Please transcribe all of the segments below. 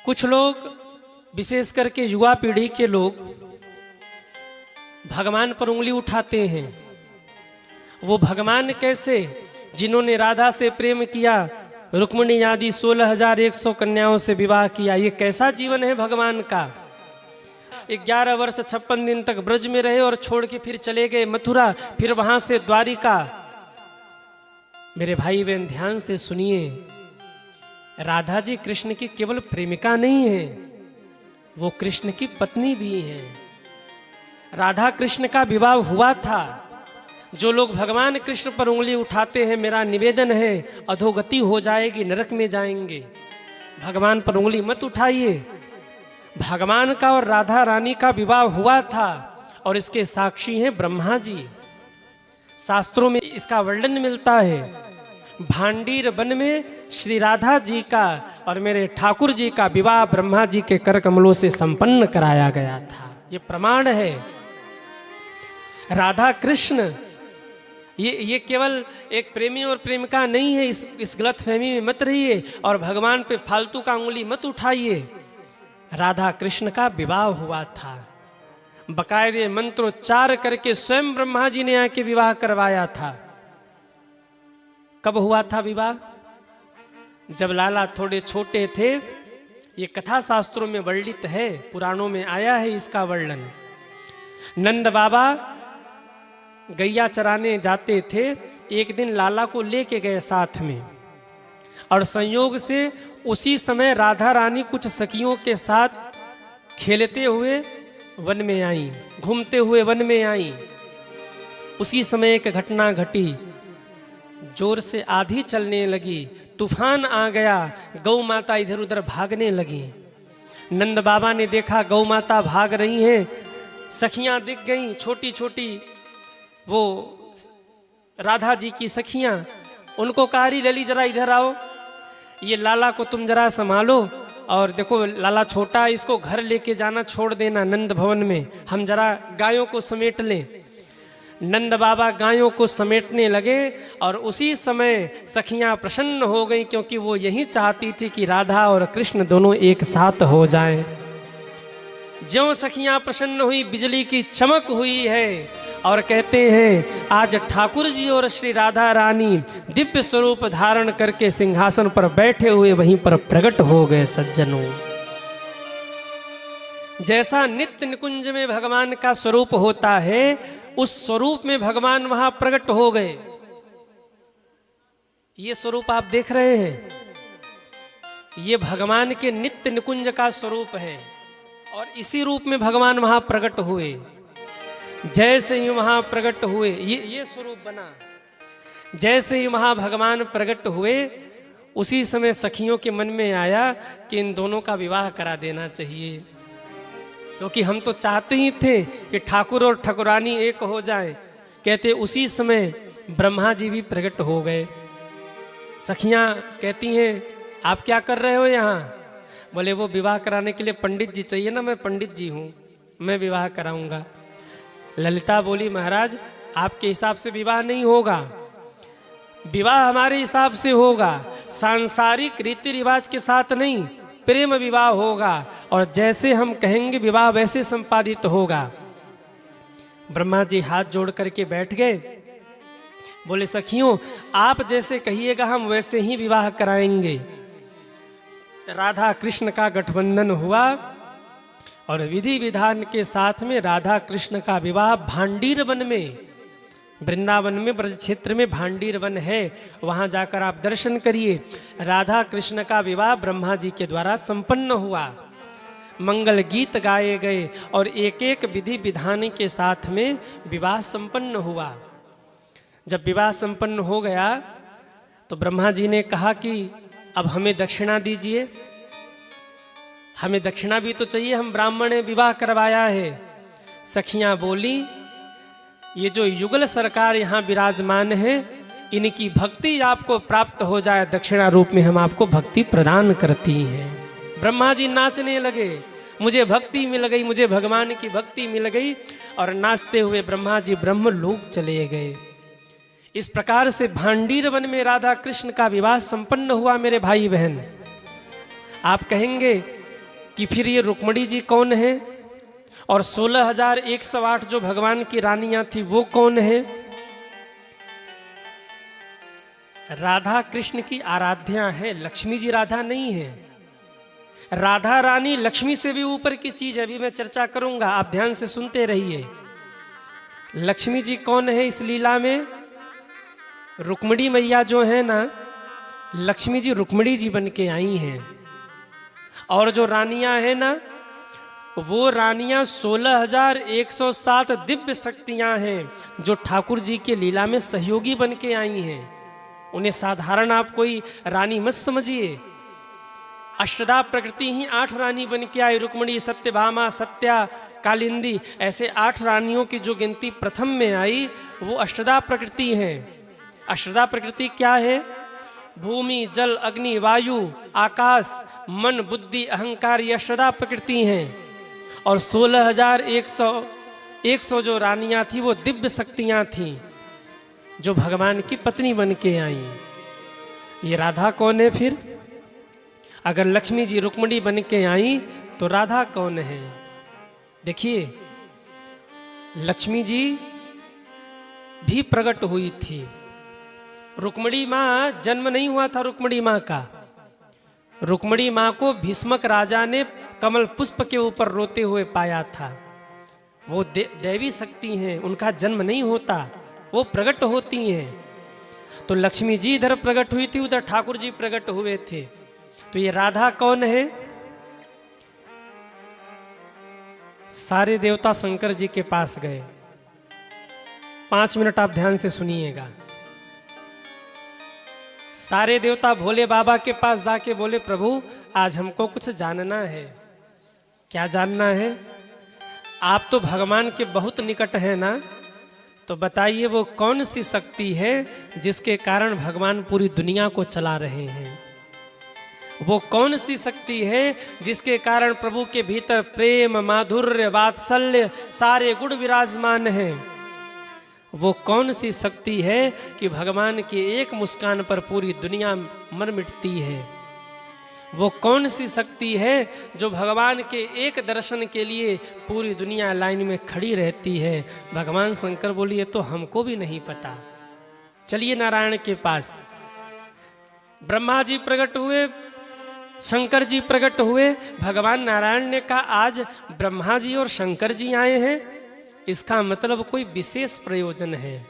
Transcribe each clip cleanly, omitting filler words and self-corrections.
कुछ लोग, विशेष करके युवा पीढ़ी के लोग, भगवान पर उंगली उठाते हैं। वो भगवान कैसे, जिन्होंने राधा से प्रेम किया, रुक्मिणी आदि 16,100 कन्याओं से विवाह किया, ये कैसा जीवन है भगवान का। 11 वर्ष 56 दिन तक ब्रज में रहे और छोड़ के फिर चले गए मथुरा, फिर वहां से द्वारिका। मेरे भाई बहन ध्यान से सुनिए, राधा जी कृष्ण की केवल प्रेमिका नहीं है, वो कृष्ण की पत्नी भी है। राधा कृष्ण का विवाह हुआ था। जो लोग भगवान कृष्ण पर उंगली उठाते हैं, मेरा निवेदन है, अधोगति हो जाएगी, नरक में जाएंगे। भगवान पर उंगली मत उठाइए। भगवान का और राधा रानी का विवाह हुआ था और इसके साक्षी हैं ब्रह्मा जी। शास्त्रों में इसका वर्णन मिलता है। भांडीर वन में श्री राधा जी का और मेरे ठाकुर जी का विवाह ब्रह्मा जी के कर कमलों से संपन्न कराया गया था। ये प्रमाण है। राधा कृष्ण ये केवल एक प्रेमी और प्रेमिका नहीं है। इस गलतफहमी में मत रहिए और भगवान पे फालतू का उंगली मत उठाइए। राधा कृष्ण का विवाह हुआ था, बकायदे मंत्रोच्चार करके स्वयं ब्रह्मा जी ने आके विवाह करवाया था। कब हुआ था विवाह? जब लाला थोड़े छोटे थे। ये कथा शास्त्रों में वर्णित है, पुराणों में आया है इसका वर्णन। नंद बाबा गैया चराने जाते थे। एक दिन लाला को लेके गए साथ में, और संयोग से उसी समय राधा रानी कुछ सखियों के साथ खेलते हुए वन में आई, घूमते हुए वन में आई। उसी समय एक घटना घटी, जोर से आंधी चलने लगी, तूफान आ गया, गौ माता इधर उधर भागने लगी। नंद बाबा ने देखा गौ माता भाग रही हैं, सखियां दिख गईं, छोटी छोटी, वो राधा जी की सखियां। उनको कहा, लली जरा इधर आओ, ये लाला को तुम जरा संभालो, और देखो लाला छोटा, इसको घर लेके जाना, छोड़ देना नंद भवन में, हम जरा गायों को समेट लें। नंद बाबा गायों को समेटने लगे और उसी समय सखियां प्रसन्न हो गईं, क्योंकि वो यही चाहती थी कि राधा और कृष्ण दोनों एक साथ हो जाएं। ज्यों सखियां प्रसन्न हुई, बिजली की चमक हुई है और कहते हैं आज ठाकुर जी और श्री राधा रानी दिव्य स्वरूप धारण करके सिंहासन पर बैठे हुए वहीं पर प्रकट हो गए। सज्जनों, जैसा नित्य निकुंज में भगवान का स्वरूप होता है, उस स्वरूप में भगवान वहां प्रकट हो गए। ये स्वरूप आप देख रहे हैं, ये भगवान के नित्य निकुंज का स्वरूप है, और इसी रूप में भगवान वहां प्रकट हुए। जैसे ही वहां प्रकट हुए, ये स्वरूप बना। जैसे ही वहां भगवान प्रकट हुए, उसी समय सखियों के मन में आया कि इन दोनों का विवाह करा देना चाहिए, क्योंकि हम तो चाहते ही थे कि ठाकुर और ठाकुरानी एक हो जाए। कहते उसी समय ब्रह्मा जी भी प्रकट हो गए। सखियां कहती हैं, आप क्या कर रहे हो यहाँ? बोले वो विवाह कराने के लिए पंडित जी चाहिए ना, मैं पंडित जी हूँ, मैं विवाह कराऊंगा। ललिता बोली, महाराज आपके हिसाब से विवाह नहीं होगा, विवाह हमारे हिसाब से होगा, सांसारिक रीति रिवाज के साथ नहीं, प्रेम विवाह होगा, और जैसे हम कहेंगे विवाह वैसे संपादित होगा। ब्रह्मा जी हाथ जोड़ करके बैठ गए। बोले सखियों, आप जैसे कहिएगा हम वैसे ही विवाह कराएंगे। राधा कृष्ण का गठबंधन हुआ और विधि विधान के साथ में राधा कृष्ण का विवाह भांडीर वन में, वृंदावन में ब्रज क्षेत्र में भांडीर वन है, वहां जाकर आप दर्शन करिए। राधा कृष्ण का विवाह ब्रह्मा जी के द्वारा संपन्न हुआ। मंगल गीत गाए गए और एक एक विधि विधान के साथ में विवाह संपन्न हुआ। जब विवाह संपन्न हो गया तो ब्रह्मा जी ने कहा कि अब हमें दक्षिणा दीजिए, हमें दक्षिणा भी तो चाहिए, हम ब्राह्मण ने विवाह करवाया है। सखियां बोली, ये जो युगल सरकार यहाँ विराजमान है, इनकी भक्ति आपको प्राप्त हो जाए, दक्षिणा रूप में हम आपको भक्ति प्रदान करती हैं। ब्रह्मा जी नाचने लगे, मुझे भक्ति मिल गई, मुझे भगवान की भक्ति मिल गई, और नाचते हुए ब्रह्मा जी ब्रह्मलोक चले गए। इस प्रकार से भांडीर वन में राधा कृष्ण का विवाह संपन्न हुआ। मेरे भाई बहन, आप कहेंगे कि फिर ये रुक्मिणी जी कौन है, और 16,108 जो भगवान की रानियां थी वो कौन है। राधा कृष्ण की आराध्या है, लक्ष्मी जी राधा नहीं है। राधा रानी लक्ष्मी से भी ऊपर की चीज है, अभी मैं चर्चा करूंगा, आप ध्यान से सुनते रहिए। लक्ष्मी जी कौन है इस लीला में? रुक्मिणी मैया जो है ना, लक्ष्मी जी रुक्मिणी जी बन के आई हैं। और जो रानियां हैं ना, वो रानियां 16,107 दिव्य शक्तियां हैं, जो ठाकुर जी के लीला में सहयोगी बन के आई हैं। उन्हें साधारण आप कोई रानी मत समझिए। अष्टदा प्रकृति ही 8 रानी बन के आई, रुक्मिणी, सत्यभामा, सत्या, कालिंदी, ऐसे 8 रानियों की जो गिनती प्रथम में आई वो अष्टदा प्रकृति है। अष्टदा प्रकृति क्या है? भूमि, जल, अग्नि, वायु, आकाश, मन, बुद्धि, अहंकार, ये अष्टदा प्रकृति हैं। और 16,100 जो रानियां थी वो दिव्य शक्तियां थीं, जो भगवान की पत्नी बन के आई। ये राधा कौन है फिर? अगर लक्ष्मी जी रुक्मिणी बन के आई तो राधा कौन है? देखिए, लक्ष्मी जी भी प्रकट हुई थी। रुक्मिणी माँ जन्म नहीं हुआ था रुक्मिणी माँ का। रुक्मिणी माँ को भीष्मक राजा ने कमल पुष्प के ऊपर रोते हुए पाया था। वो देवी शक्ति हैं, उनका जन्म नहीं होता, वो प्रकट होती हैं। तो लक्ष्मी जी इधर प्रकट हुई थी, उधर ठाकुर जी प्रकट हुए थे। तो ये राधा कौन है? सारे देवता शंकर जी के पास गए। 5 मिनट आप ध्यान से सुनिएगा। सारे देवता भोले बाबा के पास जाके बोले, प्रभु आज हमको कुछ जानना है। क्या जानना है? आप तो भगवान के बहुत निकट हैं ना, तो बताइए वो कौन सी शक्ति है जिसके कारण भगवान पूरी दुनिया को चला रहे हैं। वो कौन सी शक्ति है जिसके कारण प्रभु के भीतर प्रेम, माधुर्य, वात्सल्य सारे गुण विराजमान हैं। वो कौन सी शक्ति है कि भगवान की एक मुस्कान पर पूरी दुनिया मर मिटती है। वो कौन सी शक्ति है जो भगवान के एक दर्शन के लिए पूरी दुनिया लाइन में खड़ी रहती है। भगवान शंकर बोलिए तो हमको भी नहीं पता, चलिए नारायण के पास। ब्रह्मा जी प्रकट हुए, शंकर जी प्रकट हुए। भगवान नारायण ने कहा आज ब्रह्मा जी और शंकर जी आए हैं, इसका मतलब कोई विशेष प्रयोजन है,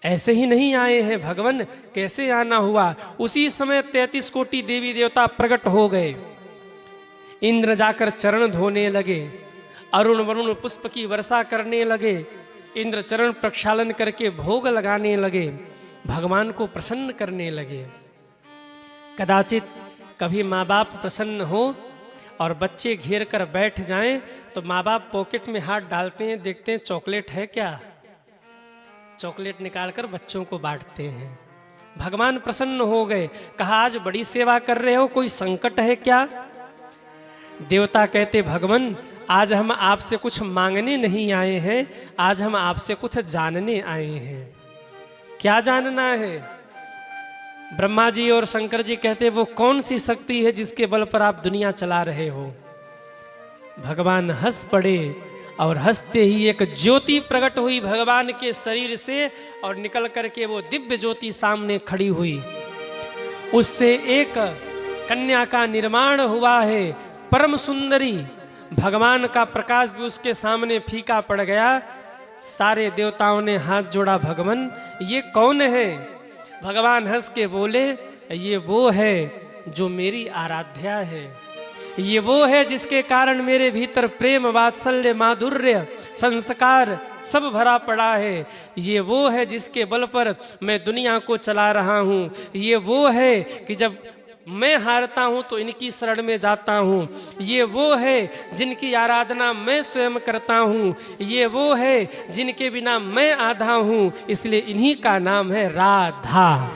ऐसे ही नहीं आए हैं। भगवान कैसे आना हुआ? उसी समय 33 कोटि देवी देवता प्रकट हो गए। इंद्र जाकर चरण धोने लगे, अरुण वरुण पुष्प की वर्षा करने लगे, इंद्र चरण प्रक्षालन करके भोग लगाने लगे, भगवान को प्रसन्न करने लगे। कदाचित कभी माँ बाप प्रसन्न हो और बच्चे घेर कर बैठ जाएं तो माँ बाप पॉकेट में हाथ डालते हैं, देखते हैं चॉकलेट है क्या, चॉकलेट निकालकर बच्चों को बांटते हैं। भगवान प्रसन्न हो गए, कहा आज बड़ी सेवा कर रहे हो, कोई संकट है क्या? देवता कहते भगवान आज हम आपसे कुछ मांगने नहीं आए हैं, आज हम आपसे कुछ जानने आए हैं। क्या जानना है? ब्रह्मा जी और शंकर जी कहते वो कौन सी शक्ति है जिसके बल पर आप दुनिया चला रहे हो। भगवान हंस पड़े और हंसते ही एक ज्योति प्रकट हुई भगवान के शरीर से और निकल करके वो दिव्य ज्योति सामने खड़ी हुई। उससे एक कन्या का निर्माण हुआ है, परम सुंदरी। भगवान का प्रकाश भी उसके सामने फीका पड़ गया। सारे देवताओं ने हाथ जोड़ा, भगवान ये कौन है? भगवान हंस के बोले ये वो है जो मेरी आराध्या है, ये वो है जिसके कारण मेरे भीतर प्रेम, वात्सल्य, माधुर्य, संस्कार सब भरा पड़ा है। ये वो है जिसके बल पर मैं दुनिया को चला रहा हूँ। ये वो है कि जब मैं हारता हूँ तो इनकी शरण में जाता हूँ। ये वो है जिनकी आराधना मैं स्वयं करता हूँ। ये वो है जिनके बिना मैं आधा हूँ, इसलिए इन्हीं का नाम है राधा।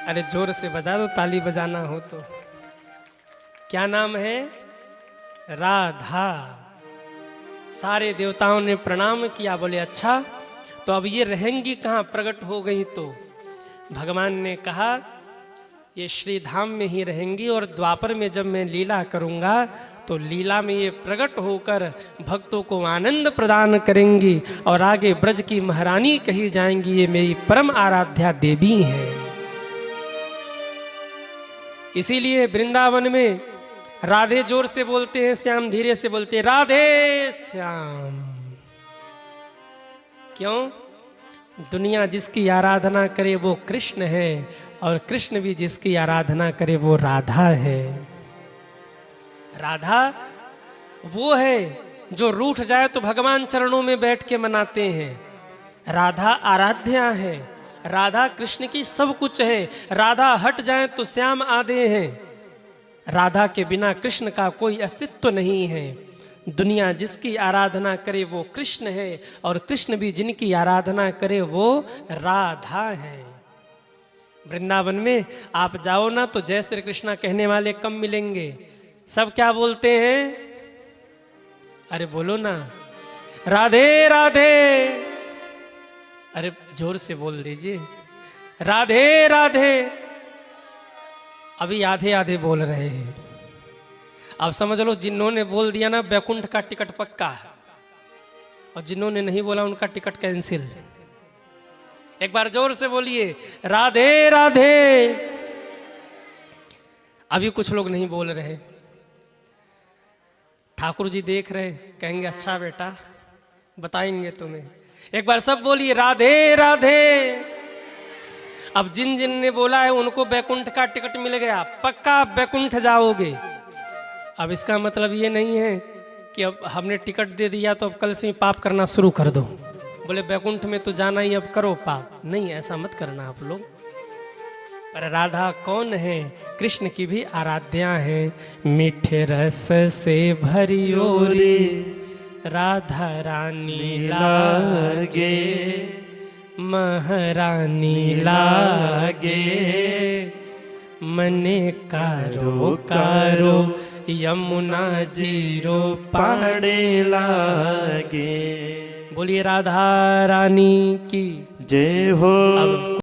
अरे जोर से बजा दो, ताली बजाना हो तो। क्या नाम है? राधा। सारे देवताओं ने प्रणाम किया, बोले अच्छा तो अब ये रहेंगी कहाँ? प्रकट हो गई तो भगवान ने कहा ये श्री धाम में ही रहेंगी और द्वापर में जब मैं लीला करूँगा तो लीला में ये प्रकट होकर भक्तों को आनंद प्रदान करेंगी और आगे ब्रज की महारानी कही जाएंगी, ये मेरी परम आराध्या देवी हैं। इसीलिए वृंदावन में राधे जोर से बोलते हैं, श्याम धीरे से बोलते हैं, राधे श्याम। क्यों? दुनिया जिसकी आराधना करे वो कृष्ण है और कृष्ण भी जिसकी आराधना करे वो राधा है। राधा वो है जो रूठ जाए तो भगवान चरणों में बैठ के मनाते हैं। राधा आराध्या है, राधा कृष्ण की सब कुछ है। राधा हट जाए तो श्याम आधे हैं। राधा के बिना कृष्ण का कोई अस्तित्व नहीं है। दुनिया जिसकी आराधना करे वो कृष्ण है और कृष्ण भी जिनकी आराधना करे वो राधा है। वृंदावन में आप जाओ ना तो जय श्री कृष्णा कहने वाले कम मिलेंगे। सब क्या बोलते हैं? अरे बोलो ना, राधे राधे। अरे जोर से बोल दीजिए, राधे राधे। अभी आधे आधे बोल रहे हैं। अब समझ लो, जिन्होंने बोल दिया ना बैकुंठ का टिकट पक्का है, और जिन्होंने नहीं बोला उनका टिकट कैंसिल। एक बार जोर से बोलिए, राधे राधे। अभी कुछ लोग नहीं बोल रहे। ठाकुर जी देख रहे, कहेंगे अच्छा बेटा बताएंगे तुम्हें। एक बार सब बोलिए, राधे राधे। अब जिन जिन ने बोला है उनको बैकुंठ का टिकट मिल गया, पक्का आप बैकुंठ जाओगे। अब इसका मतलब ये नहीं है कि अब हमने टिकट दे दिया तो अब कल से ही पाप करना शुरू कर दो, बोले बैकुंठ में तो जाना ही, अब करो पाप। नहीं, ऐसा मत करना आप लोग। पर राधा कौन है? कृष्ण की भी आराध्या है। मीठे रस से भरियो रे राधा रानी लागे, महारानी लागे, मने कारो कारो यमुना जीरो पाड़े लागे। बोलिए राधा रानी की जय हो। अब